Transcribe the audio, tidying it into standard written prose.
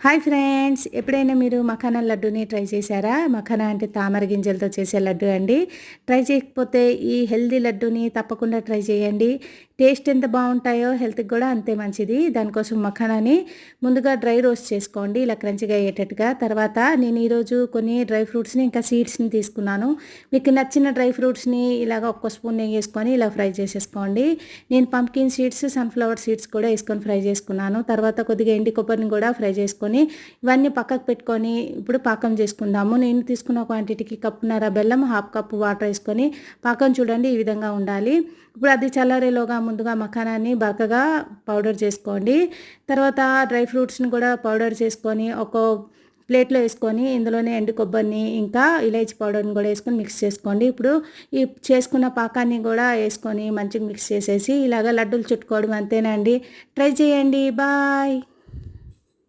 Hi friends, ఎప్పుడైనా మీరు మఖానా లడ్డూని ట్రై చేశారా? మఖానా అంటే తామర గింజలతో చేసే లడ్డు అండి. ట్రై చేయకపోతే ఈ హెల్దీ లడ్డూని తప్పకుండా ట్రై చేయండి. టేస్ట్ ఎంత బాగుంటాయో హెల్త్కి కూడా అంతే మంచిది. దానికోసం మఖానాని ముందుగా డ్రై రోస్ట్ చేసుకోండి, ఇలా క్రంచిగా అయ్యేటట్టుగా. తర్వాత నేను ఈరోజు కొన్ని డ్రై ఫ్రూట్స్ని ఇంకా సీడ్స్ని తీసుకున్నాను. మీకు నచ్చిన డ్రై ఫ్రూట్స్ని ఇలాగ ఒక్క స్పూన్ నెయ్యి వేసుకొని ఇలా ఫ్రై చేసేసుకోండి. నేను పంప్కిన్ సీడ్స్, సన్ఫ్లవర్ సీడ్స్ కూడా వేసుకొని ఫ్రై చేసుకున్నాను. తర్వాత కొద్దిగా ఎండి కొబ్బరిని కూడా ఫ్రై చేసుకొని ఇవన్నీ పక్కకు పెట్టుకొని ఇప్పుడు పాకం చేసుకుందాము. నేను తీసుకున్న క్వాంటిటీకి కప్పున్నర బెల్లం, హాఫ్ కప్పు వాటర్ వేసుకొని పాకం చూడండి ఈ విధంగా ఉండాలి. ఇప్పుడు అది చల్లారేలోగా ముందుగా మఖానాన్ని బరకగా పౌడర్ చేసుకోండి. తర్వాత డ్రై ఫ్రూట్స్ని కూడా పౌడర్ చేసుకొని ఒక ప్లేట్లో వేసుకొని ఇందులోనే ఎండు కొబ్బరిని ఇంకా ఇలైచీ పౌడర్ని కూడా వేసుకొని మిక్స్ చేసుకోండి. ఇప్పుడు ఈ చేసుకున్న పాకాన్ని కూడా వేసుకొని మంచిగా మిక్స్ చేసేసి ఇలాగ లడ్డూలు చుట్టుకోవడం అంతేనండి. ట్రై చేయండి. బాయ్.